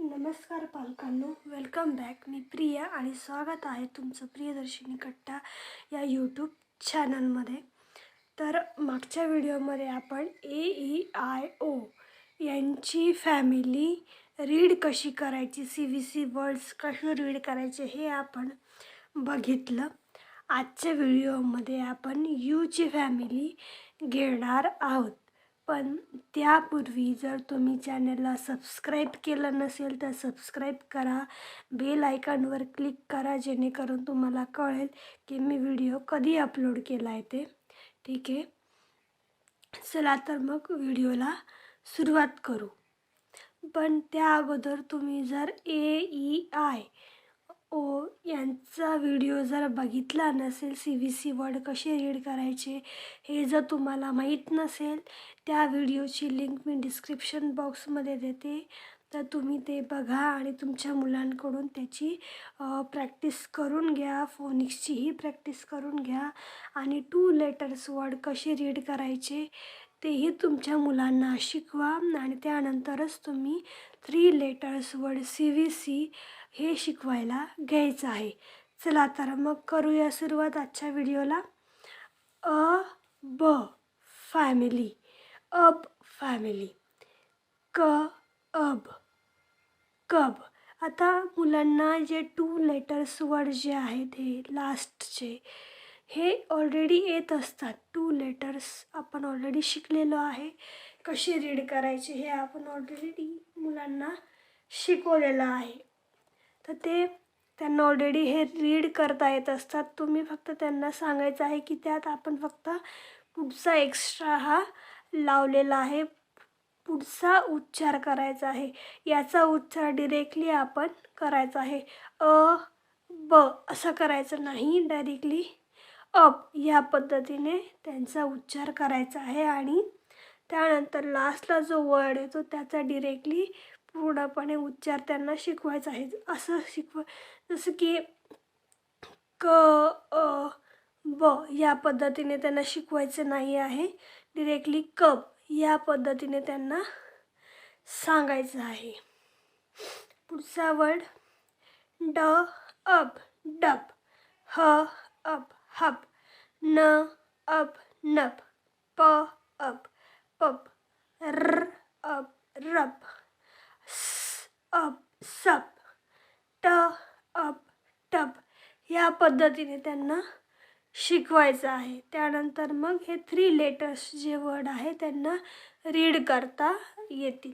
नमस्कार पालकांनो, welcome back. मी प्रिया आणि स्वागत आहे तुमचं प्रियदर्शिनी कट्टा या यूट्यूब चॅनलमध्ये. तर मागच्या व्हिडिओमध्ये आपण AEIO यांची फॅमिली रीड कशी करायची, CVC वर्ड्स कसे रीड करायचे हे आपण बघितलं. आजच्या व्हिडिओमध्ये आपण यूची फॅमिली घेणार आहोत. पण त्यापूर्वी जर तुम्ही चॅनलला सबस्क्राईब केलं नसेल तर सबस्क्राईब करा, बेल आयकॉनवर क्लिक करा, जेणेकरून तुम्हाला कळेल की मी व्हिडिओ कधी अपलोड केला आहे ते. ठीक आहे, चला तर मग व्हिडिओला सुरुवात करू. पण त्या अगोदर तुम्ही जर AEIO यांचा व्हिडिओ जर बघितला नसेल, CVC वर्ड कसे रीड करायचे हे जर तुम्हाला माहीत नसेल, त्या व्हिडिओची लिंक मी डिस्क्रिप्शन बॉक्समध्ये देते. तर तुम्ही ते बघा आणि तुमच्या मुलांकडून त्याची प्रॅक्टिस करून घ्या, फोनिक्सचीही प्रॅक्टिस करून घ्या आणि 2 लेटर्स वर्ड कसे रीड करायचे तेही तुमच्या मुलांना शिकवा आणि त्यानंतरच तुम्ही 3 लेटर्स वर्ड CVC हे शिकवायला घ्यायचं आहे. चला तर मग करूया सुरुवात आजच्या व्हिडिओला. ब फॅमिली, अब फॅमिली, अब, कब. आता मुलांना जे 2 लेटर्स वर्ड जे आहेत हे लास्टचे हे ऑलरेडी येत असतात. 2 लेटर्स आपण ऑलरेडी शिकलेलो आहे. कसे रीड करायचे हे आपण ऑलरेडी मुलांना शिकवलेलं आहे. तर ते त्यांना ऑलरेडी हे रीड करता येत असतात. तुम्ही फक्त त्यांना सांगायचं आहे की त्यात आपण फक्त पुढचा एक्स्ट्रा हा लावलेला आहे, पुढचा उच्चार करायचा आहे. याचा उच्चार डिरेक्टली आपण करायचा आहे. ब असं करायचं नाही, डायरेक्टली अब या पद्धतीने त्यांचा उच्चार करायचा आहे. आणि त्यानंतर लास्टला जो वर्ड येतो त्याचा डिरेक्टली पूर्णपणे उच्चार त्यांना शिकवायचा आहे. असं जसं की ब या पद्धतीने त्यांना शिकवायचं नाही आहे. डिरेक्टली कब या पद्धतीने त्यांना सांगायचं आहे. पुढचा वर्ड ड अब, डब, ह अब, हब, न अब, नब, प अब, पब, र अब, रब, स अब, सब, ट अब, टब या पद्धतीने त्यांना शिकवायचं आहे. त्यानंतर मग हे 3 लेटर्स जे वर्ड आहे त्यांना रीड करता येतील.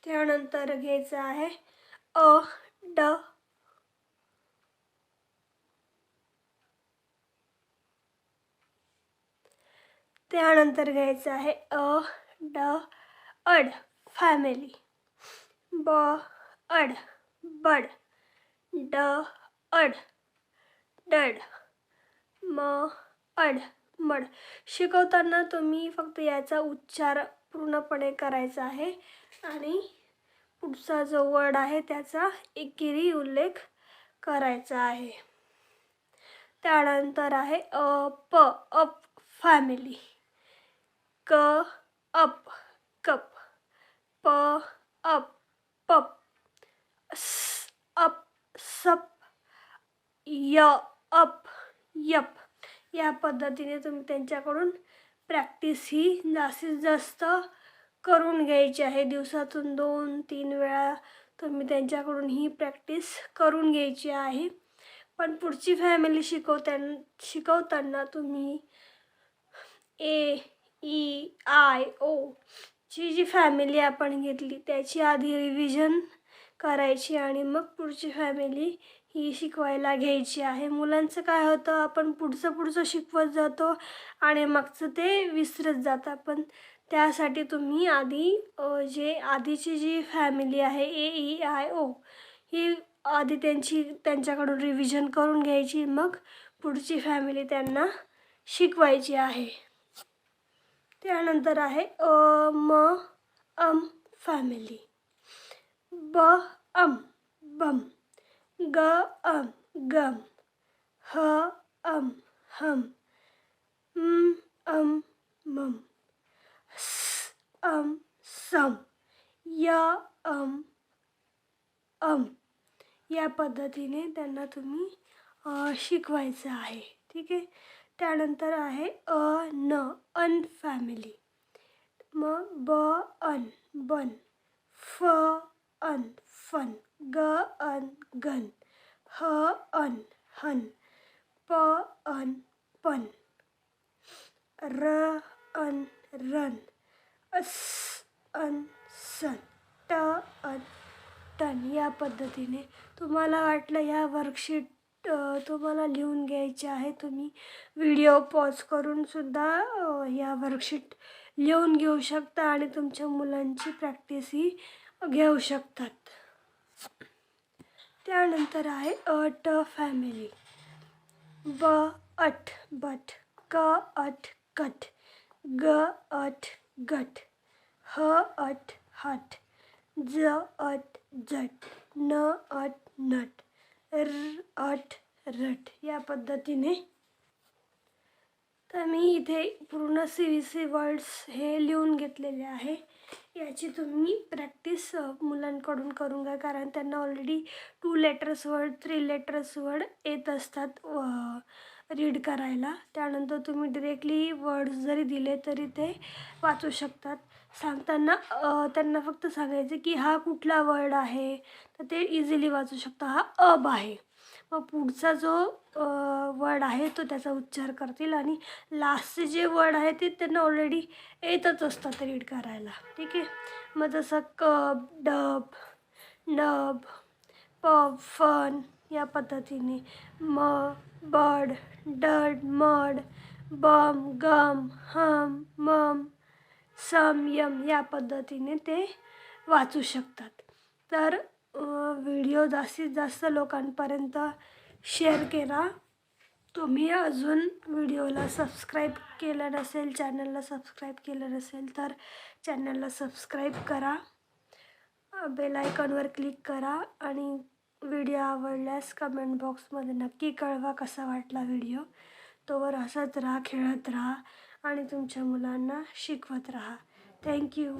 त्यानंतर घ्यायचं आहे ड, त्यानंतर घ्यायचं आहे ड, अड फॅमिली, ब अड, बड, ड अड, डड, म अड, मड. शिकवताना तुम्ही फक्त याचा उच्चार पूर्णपणे करायचा आहे आणि पुढचा जो वर्ड आहे त्याचा एकेरी उल्लेख करायचा आहे. त्यानंतर आहे प अप फॅमिली, क अप कप, प अप पप, स अप सप, य अप यप. या पद्धतीने तुम्ही त्यांच्याकडून प्रॅक्टिस ही जास्तीत जास्त करून घ्यायची आहे. दिवसातून 2-3 वेळा तुम्ही त्यांच्याकडून ही प्रॅक्टिस करून घ्यायची आहे. पण पुढची फॅमिली शिकवताना तुम्ही AEIO ची जी फॅमिली आपण घेतली त्याची आधी रिव्हिजन करायची आणि मग पुढची फॅमिली ही शिकवायला घ्यायची आहे. मुलांचं काय होतं, आपण पुढचं शिकवत जातो आणि मागचं ते विसरत जातं. पण त्यासाठी तुम्ही आधी आधीची जी फॅमिली आहे AEIO ही आधी त्यांच्याकडून रिव्हिजन करून घ्यायची, मग पुढची फॅमिली त्यांना शिकवायची आहे. त्यानंतर आहे म अम फॅमिली, ब अम बम, ग अम गम, ह अम हम, अम मम, स अम सम. य अम या पद्धतीने त्यांना तुम्ही शिकवायचं आहे. ठीक आहे. त्यानंतर आहे अन फॅमिली. मग अन बन, अन फन, अन गन, अन हन, अन पन, अन रन, अन सन, अन टन या पद्धतीने तुम्हाला वाटलं या वर्कशीट तुम्हाला लिहून घ्यायचे आहे, तुम्ही व्हिडिओ पॉज करून सुद्धा या वर्कशीट लिहून घेऊ शकता आणि तुमच्या मुलांची प्रॅक्टिसही घेऊ शकतात. त्यानंतर आहे अट फॅमिली. अट बट, अट कट, अट गट, अट हट, अट जट, अट नट, अट रट या पद्धतीने. तर मी इथे पूर्ण CVC वर्ड्स हे लिहून घेतलेले आहे. याची तुम्ही प्रॅक्टिस मुलांकडून करून घ्या, कारण त्यांना already 2 letters word 3 letters word येत असतात रीड करायला. त्यानंतर तुम्ही डिरेक्टली वर्ड्स जरी दिले तरी ते वाचू शकतात. सांगताना त्यांना फक्त सांगायचं की हा कुठला वर्ड आहे, तर ते इझिली वाचू शकता. हा अब आहे. मग पुढचा जो वर्ड आहे तो त्याचा उच्चार करतील आणि लास्टचे जे वर्ड आहे ते त्यांना ऑलरेडी येतच असतात रीड करायला. ठीक आहे. मग जसं कप, डब, नब, पब, फन या पद्धतीने. बड, डड, मड, बम, गम, हम, मम, सम, यम या पद्धतीने ते वाचू शकतात. तर व्हिडिओ जास्तीत जास्त लोकांपर्यंत शेअर केला. तुम्ही अजून व्हिडिओला सबस्क्राईब केलं नसेल, चॅनलला सबस्क्राईब केलं नसेल तर चॅनलला सबस्क्राईब करा, बेल आयकॉनवर क्लिक करा आणि व्हिडिओ आवडल्यास कमेंट बॉक्समध्ये नक्की कळवा कसा वाटला व्हिडिओ. तोवर हसत राहा, खेळत राहा आणि तुमच्या मुलांना शिकवत राहा. थँक्यू.